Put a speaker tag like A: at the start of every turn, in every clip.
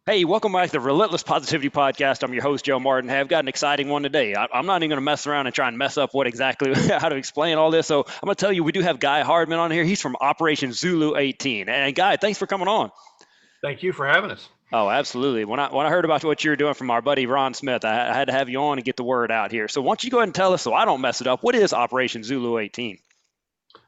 A: Hey, welcome back to the Relentless Positivity Podcast. I'm your host, Joe Martin. Hey, I've got an exciting one today. I'm not even going to mess around and try and mess up what exactly how to explain all this. So I'm going to tell you, we do have Guy Hardman on here. He's from Operation Zulu 18. And Guy, thanks for coming on.
B: Thank you for having us.
A: Oh, absolutely. When I heard about what you're doing from our buddy Ron Smith, I had to have you on and get the word out here. So why don't you go ahead and tell us, so I don't mess it up, what is Operation Zulu 18?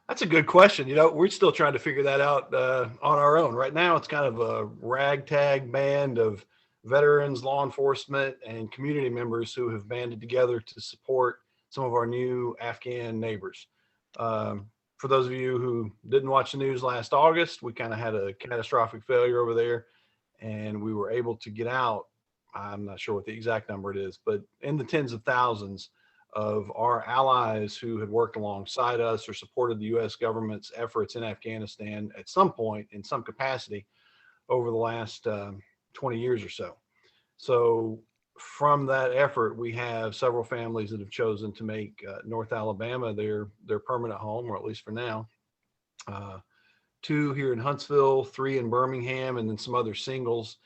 B: That's a good question. We're still trying to figure that out on our own. Right now, it's kind of a ragtag band of veterans, law enforcement, and community members who have banded together to support some of our new Afghan neighbors. For those of you who didn't watch the news last August, we kind of had a catastrophic failure over there, and we were able to get out. I'm not sure what the exact number it is, but in the tens of thousands of our allies who had worked alongside us or supported the U.S. government's efforts in Afghanistan at some point in some capacity over the last 20 years or so. So from that effort, we have several families that have chosen to make North Alabama their permanent home, or at least for now. Two here in Huntsville, three in Birmingham, and then some other singles.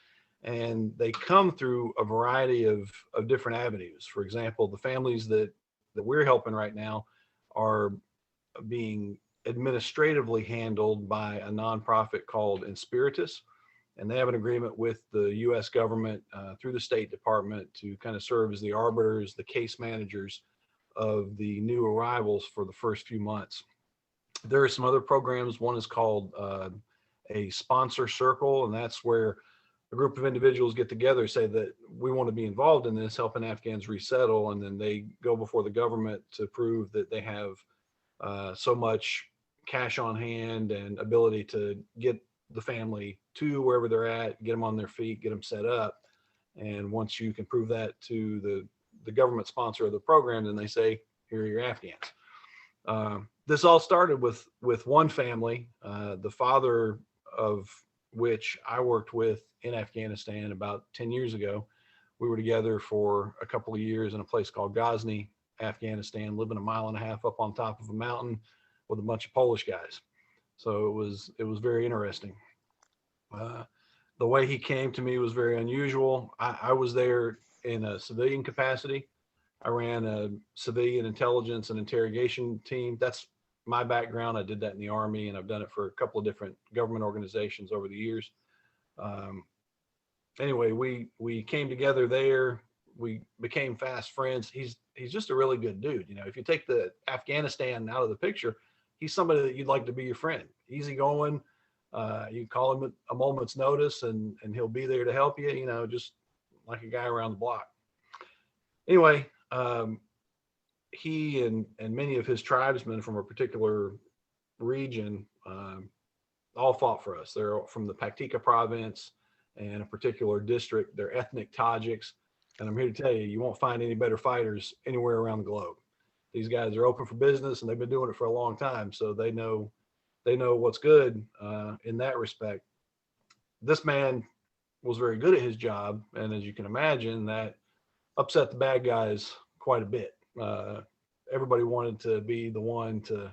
B: And they come through a variety of different avenues. For example, the families that we're helping right now are being administratively handled by a nonprofit called Inspiritus, and they have an agreement with the U.S. government through the State Department to kind of serve as the arbiters, the case managers of the new arrivals for the first few months. There are some other programs. One is called a sponsor circle, and that's where a group of individuals get together, say that we want to be involved in this, helping Afghans resettle, and then they go before the government to prove that they have so much cash on hand and ability to get the family to wherever they're at, get them on their feet, get them set up. And once you can prove that to the government sponsor of the program, then they say, here are your Afghans. This all started with one family, the father of which I worked with in Afghanistan about 10 years ago. We were together for a couple of years in a place called Ghazni, Afghanistan, living a mile and a half up on top of a mountain with a bunch of Polish guys. So it was very interesting. The way he came to me was very unusual. I was there in a civilian capacity. I ran a civilian intelligence and interrogation team. That's my background. I did that in the Army, and I've done it for a couple of different government organizations over the years. Um, anyway, we came together there. We became fast friends. He's just a really good dude. If you take the Afghanistan out of the picture, he's somebody that you'd like to be your friend. Easygoing. You call him at a moment's notice, and he'll be there to help you. Just like a guy around the block. Anyway, he and many of his tribesmen from a particular region all fought for us. They're from the Paktika province and a particular district. They're ethnic Tajiks. And I'm here to tell you, you won't find any better fighters anywhere around the globe. These guys are open for business, and they've been doing it for a long time. So they know what's good in that respect. This man was very good at his job. And as you can imagine, that upset the bad guys quite a bit. Everybody wanted to be the one to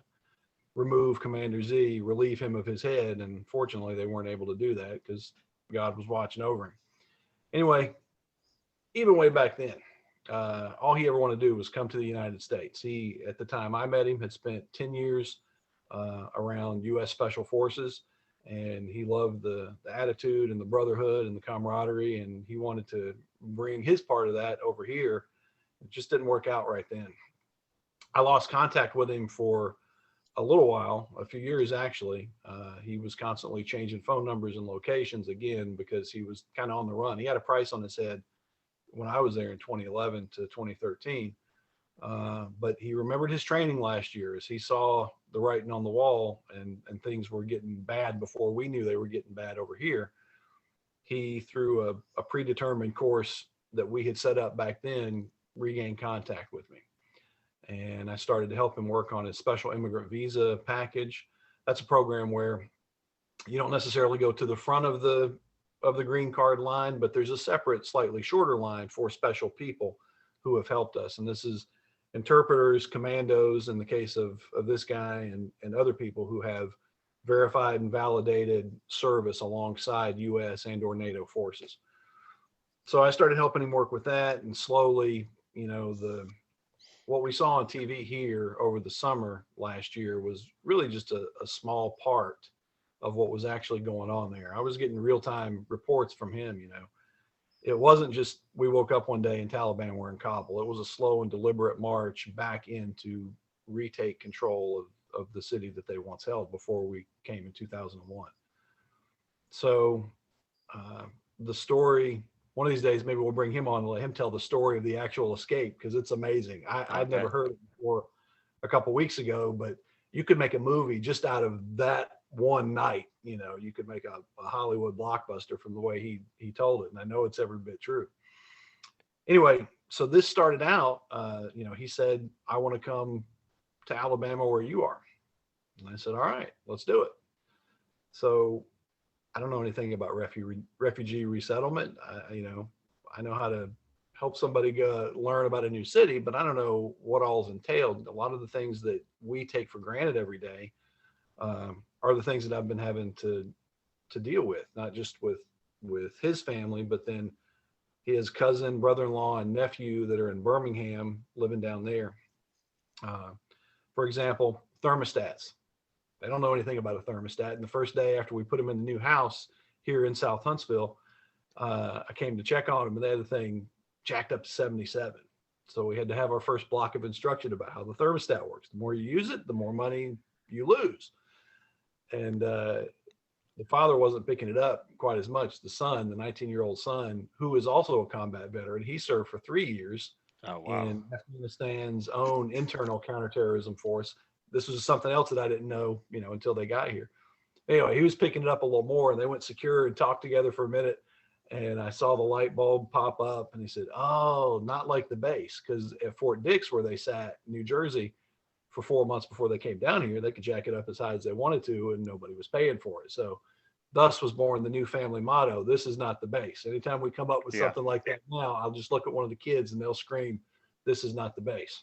B: remove Commander Z, relieve him of his head, and fortunately they weren't able to do that because God was watching over him. Anyway, even way back then, all he ever wanted to do was come to the United States. He, at the time I met him, had spent 10 years around U.S. Special Forces, and he loved the attitude and the brotherhood and the camaraderie, and he wanted to bring his part of that over here. It just didn't work out right then. I lost contact with him for a little while, a few years actually. He was constantly changing phone numbers and locations again because he was kind of on the run. He had a price on his head when I was there in 2011 to 2013. But he remembered his training last year as he saw the writing on the wall, and things were getting bad before we knew they were getting bad over here. He, through a predetermined course that we had set up back then, regained contact with me. And I started to help him work on his special immigrant visa package. That's a program where you don't necessarily go to the front of the green card line, but there's a separate, slightly shorter line for special people who have helped us. And this is interpreters, commandos, in the case of this guy, and other people who have verified and validated service alongside U.S. and or NATO forces. So I started helping him work with that, and slowly, what we saw on TV here over the summer last year was really just a small part of what was actually going on there. I was getting real time reports from him. It wasn't just we woke up one day and Taliban were in Kabul. It was a slow and deliberate march back in to retake control of the city that they once held before we came in 2001. So the story, one of these days, maybe we'll bring him on and let him tell the story of the actual escape, because it's amazing. I'd never heard it before a couple weeks ago, but you could make a movie just out of that one night. You could make a Hollywood blockbuster from the way he told it. And I know it's every bit true. Anyway, so this started out, he said, I want to come to Alabama where you are. And I said, all right, let's do it. So I don't know anything about refugee resettlement. I know how to help somebody learn about a new city, but I don't know what all's entailed. A lot of the things that we take for granted every day are the things that I've been having to deal with, not just with his family, but then his cousin, brother-in-law, and nephew that are in Birmingham living down there. For example, thermostats. They don't know anything about a thermostat. And the first day after we put them in the new house here in South Huntsville, I came to check on them, and they had the thing jacked up to 77. So we had to have our first block of instruction about how the thermostat works. The more you use it, the more money you lose. And the father wasn't picking it up quite as much. The son, the 19-year-old son, who is also a combat veteran, he served for 3 years in Afghanistan's own internal counterterrorism force. This was something else that I didn't know, until they got here. Anyway, he was picking it up a little more, and they went secure and talked together for a minute. And I saw the light bulb pop up, and he said, oh, not like the base. Because at Fort Dix, where they sat, New Jersey, for 4 months before they came down here, they could jack it up as high as they wanted to, and nobody was paying for it. So thus was born the new family motto: this is not the base. Anytime we come up with something like that now, I'll just look at one of the kids and they'll scream, this is not the base.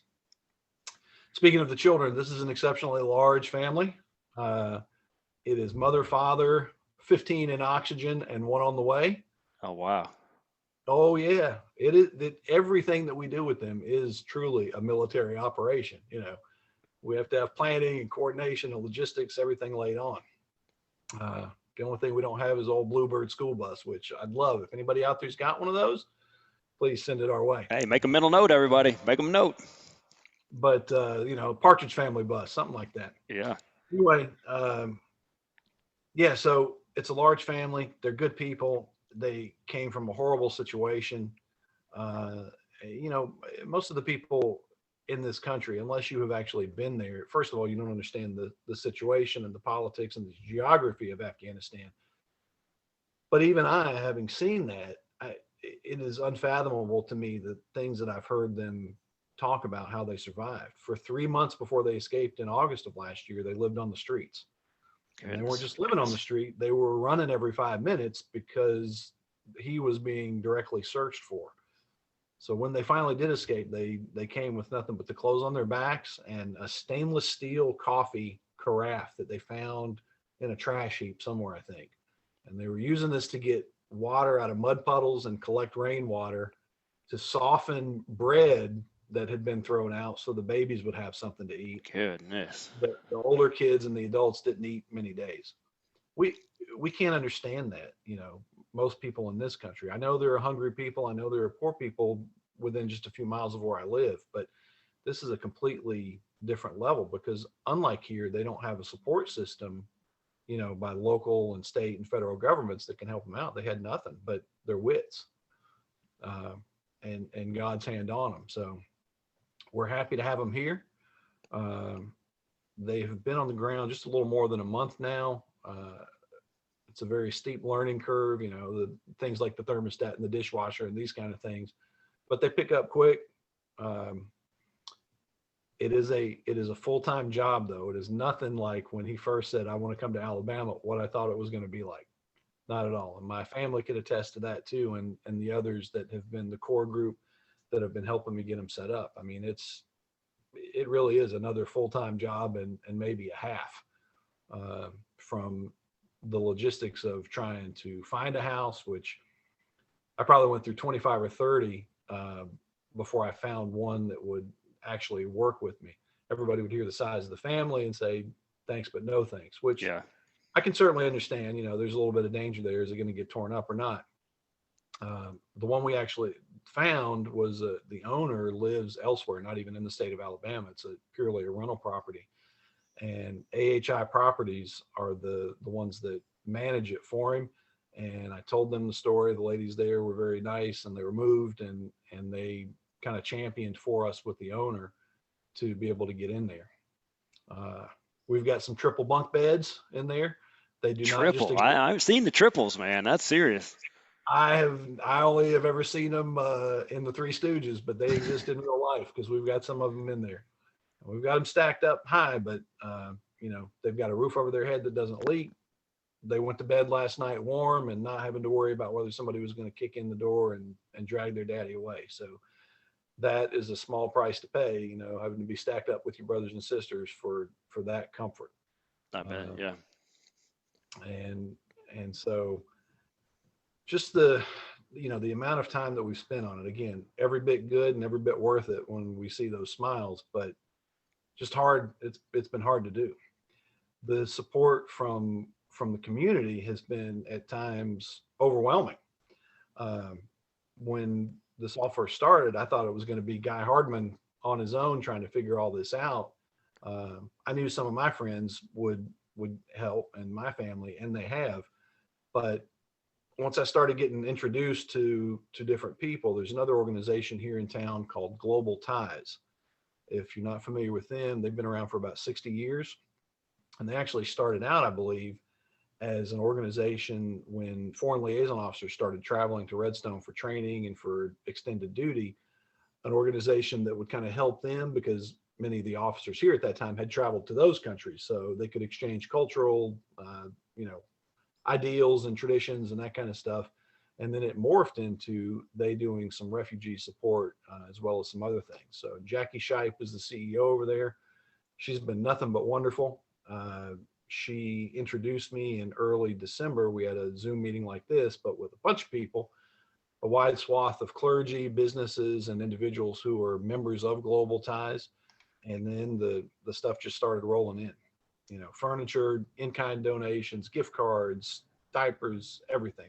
B: Speaking of the children, this is an exceptionally large family. It is mother, father, 15 in oxygen, and 1 on the way.
A: Oh, wow.
B: Oh, yeah. It is. Everything that we do with them is truly a military operation. We have to have planning and coordination and logistics, everything laid on. The only thing we don't have is old Bluebird school bus, which I'd love. If anybody out there's got one of those, please send it our way.
A: Hey, make a mental note, everybody. Make them a note.
B: But, Partridge Family bus, something like that.
A: Yeah.
B: Anyway, so it's a large family. They're good people. They came from a horrible situation. Most of the people in this country, unless you have actually been there, first of all, you don't understand the situation and the politics and the geography of Afghanistan. But even I, having seen that, it is unfathomable to me the things that I've heard them talk about, how they survived. For 3 months before they escaped in August of last year, they lived on the streets. And they weren't just living on the street, they were running every 5 minutes because he was being directly searched for. So when they finally did escape, they came with nothing but the clothes on their backs and a stainless steel coffee carafe that they found in a trash heap somewhere, I think. And they were using this to get water out of mud puddles and collect rainwater to soften bread that had been thrown out so the babies would have something to eat.
A: Goodness.
B: The older kids and the adults didn't eat many days. We can't understand that, most people in this country. I know there are hungry people. I know there are poor people within just a few miles of where I live, but this is a completely different level because unlike here, they don't have a support system, by local and state and federal governments that can help them out. They had nothing but their wits and God's hand on them. So we're happy to have them here. They have been on the ground just a little more than a month now. It's a very steep learning curve, the things like the thermostat and the dishwasher and these kind of things, but they pick up quick. It is a full-time job though. It is nothing like when he first said, I want to come to Alabama, what I thought it was going to be like. Not at all. And my family could attest to that too. And the others that have been the core group that have been helping me get them set up. I mean, it really is another full-time job and maybe a half from the logistics of trying to find a house, which I probably went through 25 or 30 before I found one that would actually work with me. Everybody would hear the size of the family and say, thanks, but no thanks, which
A: Yeah.
B: I can certainly understand. There's a little bit of danger there. Is it going to get torn up or not? The one we actually found was the owner lives elsewhere, not even in the state of Alabama. It's purely a rental property. And AHI Properties are the ones that manage it for him. And I told them the story. The ladies there were very nice, and they were moved, and they kind of championed for us with the owner to be able to get in there. Uh, we've got some triple bunk beds in there. They do not just
A: Triple.
B: exist.
A: I've seen the triples, man. That's serious.
B: I only have ever seen them in the Three Stooges, but they exist in real life because we've got some of them in there. We've got them stacked up high, but they've got a roof over their head that doesn't leak. They went to bed last night warm and not having to worry about whether somebody was going to kick in the door and drag their daddy away. So that is a small price to pay, having to be stacked up with your brothers and sisters for that comfort.
A: I bet. Yeah.
B: And so just the amount of time that we've spent on it, again, every bit good and every bit worth it when we see those smiles, but just hard. It's been hard to do. The support from the community has been at times overwhelming. When this all first started, I thought it was going to be Guy Hardman on his own trying to figure all this out. I knew some of my friends would help, and my family, and they have. But once I started getting introduced to different people, there's another organization here in town called Global Ties. If you're not familiar with them, they've been around for about 60 years. And they actually started out, I believe, as an organization when foreign liaison officers started traveling to Redstone for training and for extended duty, an organization that would kind of help them because many of the officers here at that time had traveled to those countries. So they could exchange cultural, ideals and traditions and that kind of stuff. And then it morphed into they doing some refugee support as well as some other things. So Jackie Shipe is the CEO over there. She's been nothing but wonderful. She introduced me in early December. We had a Zoom meeting like this, but with a bunch of people, a wide swath of clergy, businesses, and individuals who are members of Global Ties. And then the stuff just started rolling in. Furniture, in-kind donations, gift cards, diapers, everything.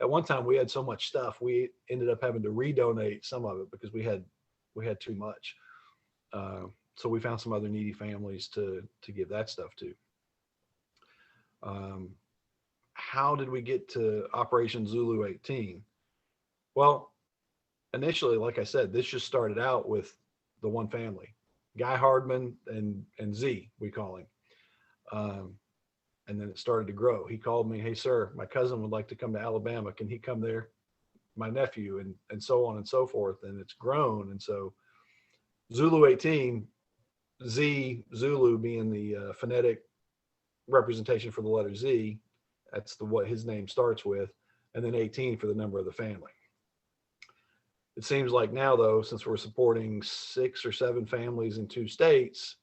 B: At one time we had so much stuff we ended up having to redonate some of it because we had too much. So we found some other needy families to give that stuff to. How did we get to Operation Zulu 18? Well, initially, like I said, this just started out with the one family, Guy Hardman and Z, we call him. And then it started to grow. He called me, hey, sir, my cousin would like to come to Alabama. Can he come there? My nephew, and so on and so forth. And it's grown. And so Zulu 18, Zulu being the phonetic representation for the letter Z, that's what his name starts with, and then 18 for the number of the family. It seems like now, though, since we're supporting 6 or 7 families in 2 states,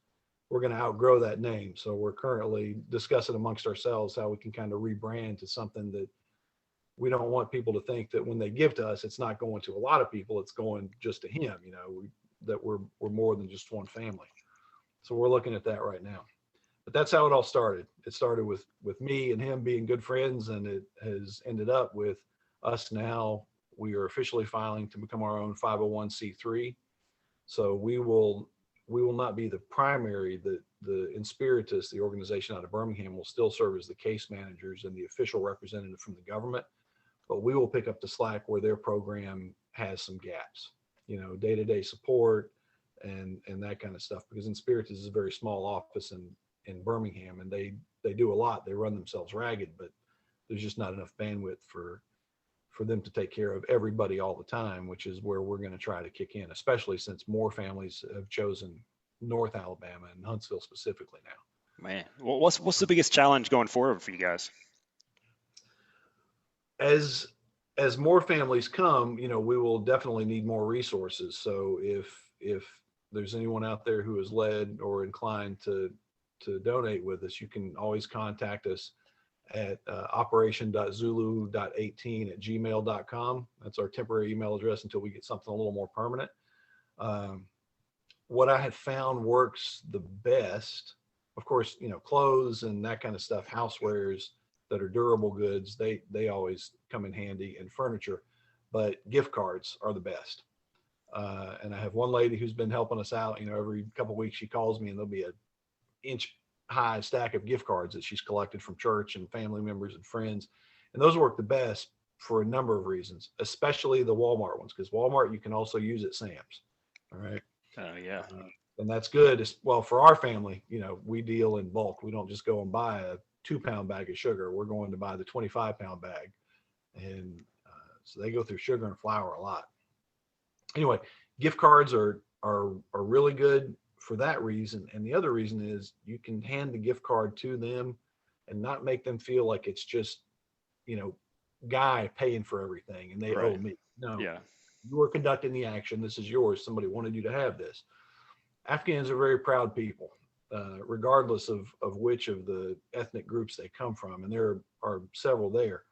B: we're going to outgrow that name. So we're currently discussing amongst ourselves how we can kind of rebrand to something that we don't want people to think that when they give to us, it's not going to a lot of people, it's going just to him, that we're more than just one family. So we're looking at that right now. But that's how it all started. It started with me and him being good friends, and it has ended up with us now. We are officially filing to become our own 501c3. So we will not be the primary. The Inspiritus, the organization out of Birmingham, will still serve as the case managers and the official representative from the government, but we will pick up the slack where their program has some gaps, day-to-day support and that kind of stuff, because Inspiritus is a very small office in Birmingham, and they do a lot. They run themselves ragged, but there's just not enough bandwidth for them to take care of everybody all the time, which is where we're going to try to kick in, especially since more families have chosen North Alabama and Huntsville specifically now.
A: Man, well, what's the biggest challenge going forward for you guys?
B: As more families come, we will definitely need more resources. So if there's anyone out there who is led or inclined to donate with us, you can always contact us at operation.zulu.18@gmail.com. That's our temporary email address until we get something a little more permanent. What I have found works the best, of course, clothes and that kind of stuff, housewares that are durable goods, they always come in handy, and furniture, but gift cards are the best. And I have one lady who's been helping us out. Every couple of weeks she calls me, and there'll be an inch high stack of gift cards that she's collected from church and family members and friends. And those work the best for a number of reasons, especially the Walmart ones, because Walmart you can also use at Sam's. All right.
A: Oh, yeah.
B: And that's good. Well, for our family, we deal in bulk. We don't just go and buy a 2-pound bag of sugar. We're going to buy the 25-pound bag. And so they go through sugar and flour a lot. Anyway, gift cards are really good for that reason. And the other reason is you can hand the gift card to them and not make them feel like it's just, Guy paying for everything and they owe me. No,
A: Yeah.
B: You are conducting the action. This is yours. Somebody wanted you to have this. Afghans are very proud people, regardless of which of the ethnic groups they come from. And there are several there,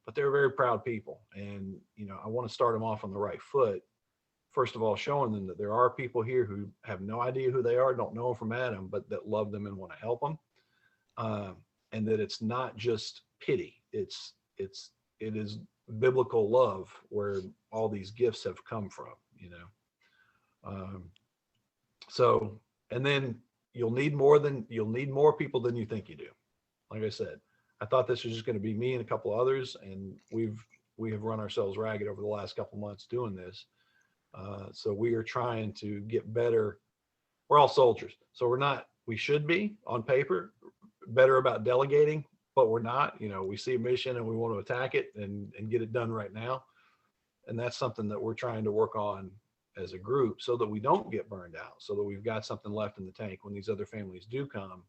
B: but they're very proud people. And, I want to start them off on the right foot. First of all, showing them that there are people here who have no idea who they are, don't know them from Adam, but that love them and want to help them. And that it's not just pity. It is biblical love where all these gifts have come from, So, and then you'll need more people than you think you do. Like I said, I thought this was just going to be me and a couple of others, and we have run ourselves ragged over the last couple of months doing this. So we are trying to get better. We're all soldiers, so we should be on paper better about delegating, but we're not. We see a mission and we want to attack it and get it done right now. And that's something that we're trying to work on as a group so that we don't get burned out, so that we've got something left in the tank when these other families do come,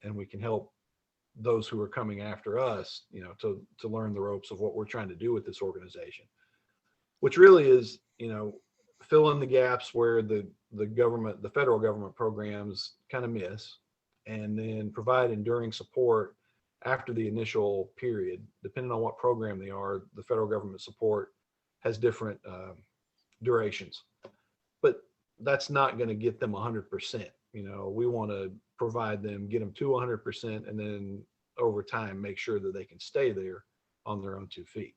B: and we can help those who are coming after us, to learn the ropes of what we're trying to do with this organization, which really is, fill in the gaps where the federal government programs kind of miss, and then provide enduring support after the initial period. Depending on what program they are, the federal government support has different durations, but that's not going to get them 100%. We want to provide them, get them to 100%, and then over time make sure that they can stay there on their own 2 feet.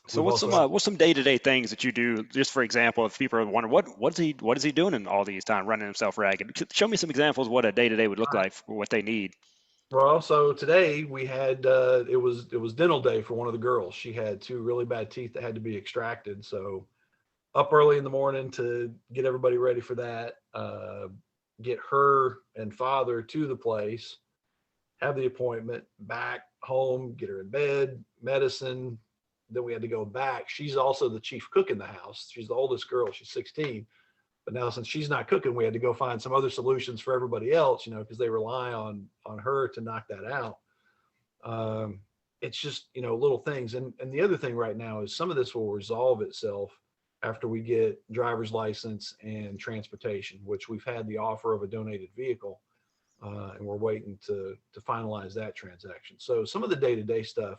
A: So what's some day-to-day things that you do? Just for example, if people are wondering what is he doing in all these time, running himself ragged? Show me some examples of what a day-to-day would look like for what they need.
B: Well, so today we had it was dental day for one of the girls. She had 2 really bad teeth that had to be extracted. So up early in the morning to get everybody ready for that, get her and father to the place, have the appointment, back home, get her in bed, medicine. Then we had to go back. She's also the chief cook in the house. She's the oldest girl. She's 16. But now since she's not cooking, we had to go find some other solutions for everybody else, because they rely on her to knock that out. It's just, little things. And the other thing right now is some of this will resolve itself after we get driver's license and transportation, which we've had the offer of a donated vehicle, and we're waiting to finalize that transaction. So some of the day-to-day stuff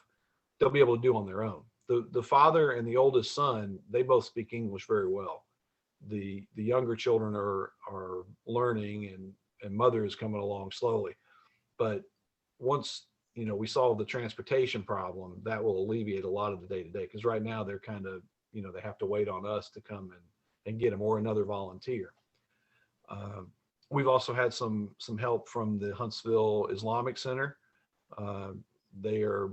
B: they'll be able to do on their own. The father and the oldest son, they both speak English very well. The younger children are learning, and mother is coming along slowly. But once we solve the transportation problem, that will alleviate a lot of the day-to-day, because right now they're kind of they have to wait on us to come and get them, or another volunteer. We've also had some help from the Huntsville Islamic Center. They are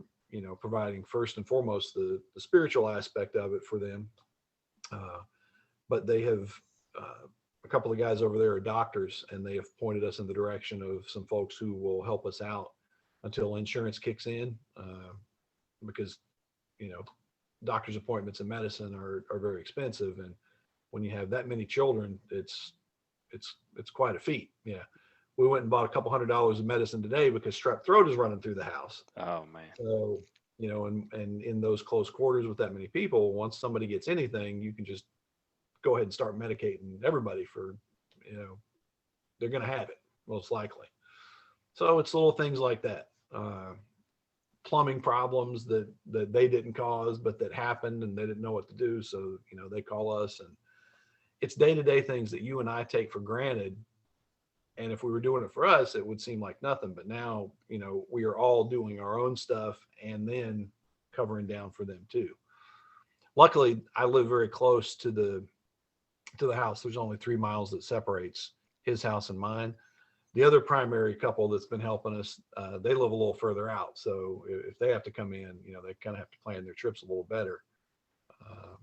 B: providing first and foremost the spiritual aspect of it for them. But they have a couple of guys over there are doctors, and they have pointed us in the direction of some folks who will help us out until insurance kicks in, because doctor's appointments and medicine are very expensive, and when you have that many children, it's quite a feat. Yeah, we went and bought a couple $100s of medicine today because strep throat is running through the house.
A: Oh man.
B: So and in those close quarters with that many people, once somebody gets anything, you can just go ahead and start medicating everybody for, they're going to have it most likely. So it's little things like that. plumbing problems that they didn't cause, but that happened and they didn't know what to do. So, they call us, and it's day-to-day things that you and I take for granted. And if we were doing it for us, it would seem like nothing. But now, we are all doing our own stuff and then covering down for them too. Luckily, I live very close to the house. There's only 3 miles that separates his house and mine. The other primary couple that's been helping us, they live a little further out. So if they have to come in, they kind of have to plan their trips a little better. Uh,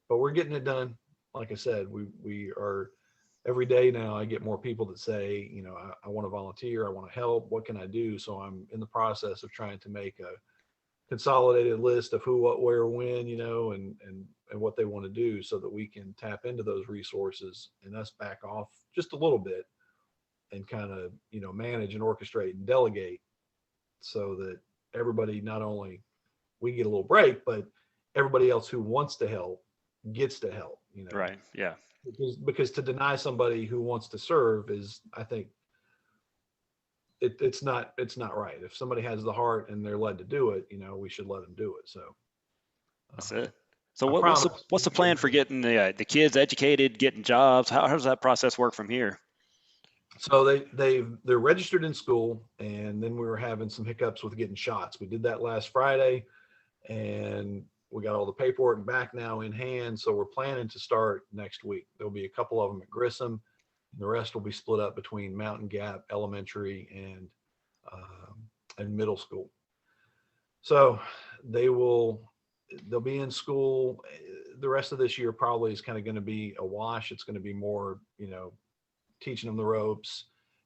B: but we're getting it done. Like I said, we are every day now. I get more people that say, I want to volunteer, I want to help. What can I do? So I'm in the process of trying to make a consolidated list of who, what, where, when, and what they want to do, so that we can tap into those resources and us back off just a little bit and kind of, manage and orchestrate and delegate, so that everybody, not only we get a little break, but everybody else who wants to help gets to help,
A: Right. Yeah.
B: because to deny somebody who wants to serve is, I think, it's not right. If somebody has the heart and they're led to do it, we should let them do it. So
A: That's it. So
B: I
A: what's the
B: promise.
A: what's the plan for getting the kids educated, getting jobs? How does that process work from here?
B: So they're registered in school, and then we were having some hiccups with getting shots. We did that last Friday, and we got all the paperwork back now in hand. So we're planning to start next week. There'll be a couple of them at Grissom. The rest will be split up between Mountain Gap Elementary and middle school. So they'll be in school. The rest of this year probably is kind of going to be a wash. It's going to be more, teaching them the ropes,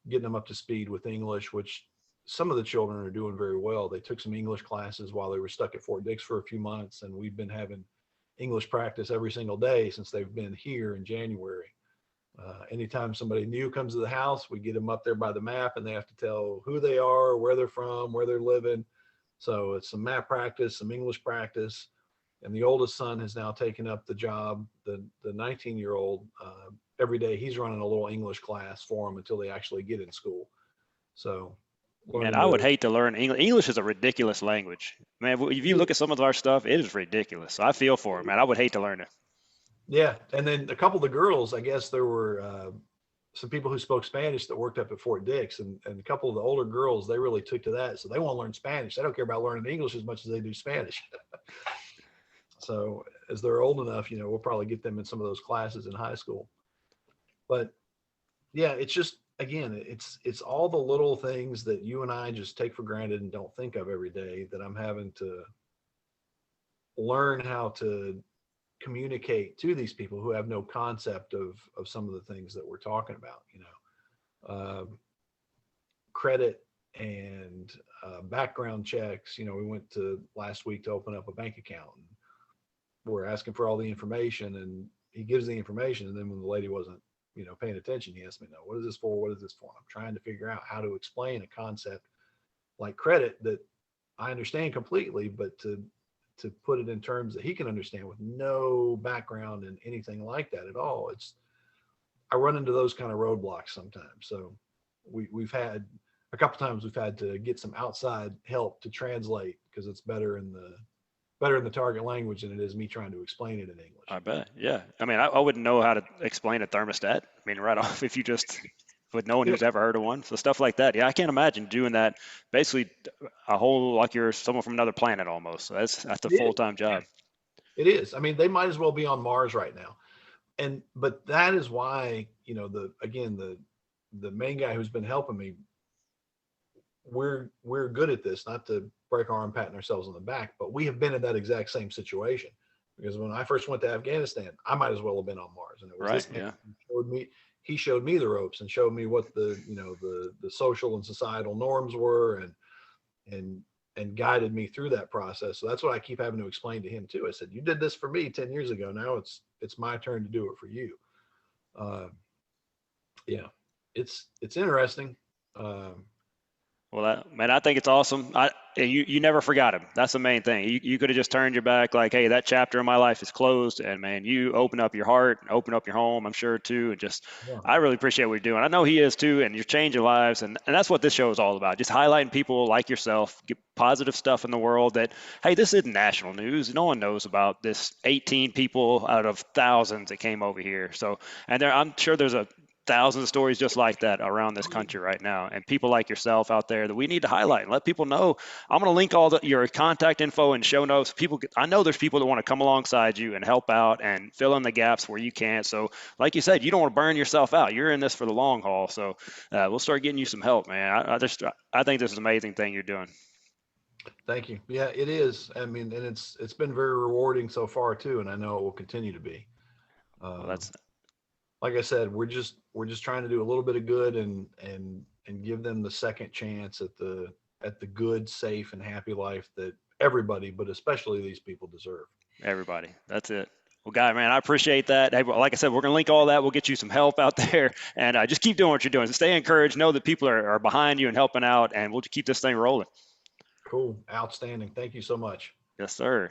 B: getting them up to speed with English, which some of the children are doing very well. They took some English classes while they were stuck at Fort Dix for a few months, and we've been having English practice every single day since they've been here in January. Anytime somebody new comes to the house, we get them up there by the map, and they have to tell who they are, where they're from, where they're living. So it's some map practice, some English practice. And the oldest son has now taken up the job, the 19-year-old. Every day he's running a little English class for them until they actually get in school. So
A: Man,
B: learning
A: I would
B: to,
A: hate to learn English. English is a ridiculous language. Man, if you look at some of our stuff, it is ridiculous. So I feel for it, man. I would hate to learn it.
B: yeah. And then a couple of the girls, I guess there were some people who spoke Spanish that worked up at Fort Dix, and a couple of the older girls, they really took to that. So they want to learn Spanish. They don't care about learning English as much as they do Spanish. So as they're old enough, we'll probably get them in some of those classes in high school. But yeah, it's just, again, it's all the little things that you and I just take for granted and don't think of every day, that I'm having to learn how to communicate to these people who have no concept of some of the things that we're talking about. Credit and background checks. We went to last week to open up a bank account, and we're asking for all the information, and he gives the information, and then when the lady wasn't paying attention, he asked me, no, what is this for? What is this for? I'm trying to figure out how to explain a concept like credit that I understand completely, but to put it in terms that he can understand with no background in anything like that at all. I run into those kind of roadblocks sometimes. So we've had a couple times we've had to get some outside help to translate, because it's better in the target language than it is me trying to explain it in English.
A: I bet. Yeah. I mean, I wouldn't know how to explain a thermostat. I mean, right off, if you just with no one who's ever heard of one. So stuff like that. Yeah, I can't imagine doing that. Basically, a whole like you're someone from another planet almost. So that's a full time job.
B: It is. I mean, they might as well be on Mars right now. But that is why, the main guy who's been helping me, we're good at this, not to break our arm patting ourselves on the back, but we have been in that exact same situation, because when I first went to Afghanistan, I might as well have been on Mars. And it was
A: Right.
B: this man
A: Yeah.
B: he showed me the ropes and showed me what the social and societal norms were, and guided me through that process. So that's what I keep having to explain to him too. I said, you did this for me 10 years ago. Now it's my turn to do it for you. Yeah, it's interesting.
A: Well, man, I think it's awesome. You never forgot him. That's the main thing. You could have just turned your back, like, hey, that chapter in my life is closed, and man, you open up your heart, open up your home, I'm sure too, and just
B: Yeah.
A: I really appreciate what you're doing. I know he is too, and you're changing lives, and that's what this show is all about. Just highlighting people like yourself, get positive stuff in the world that, hey, this isn't national news. No one knows about this 18 people out of thousands that came over here. So, and I'm sure there's a thousands of stories just like that around this country right now, and people like yourself out there that we need to highlight and let people know. I'm going to link your contact info in show notes. I know there's people that want to come alongside you and help out and fill in the gaps where you can't. So, like you said, you don't want to burn yourself out. You're in this for the long haul. So, we'll start getting you some help, man. I think this is an amazing thing you're doing.
B: Thank you. Yeah, it is. I mean, and it's been very rewarding so far too, and I know it will continue to be.
A: Well,
B: Um,
A: that's
B: like I said, we're just trying to do a little bit of good and give them the second chance at the good, safe, and happy life that everybody, but especially these people, deserve.
A: everybody. That's it. Well, guy, man, I appreciate that. Hey, well, like I said, we're going to link all that. We'll get you some help out there, and just keep doing what you're doing. Stay encouraged. Know that people are behind you and helping out, and we'll keep this thing rolling.
B: Cool, outstanding. Thank you so much.
A: Yes, sir.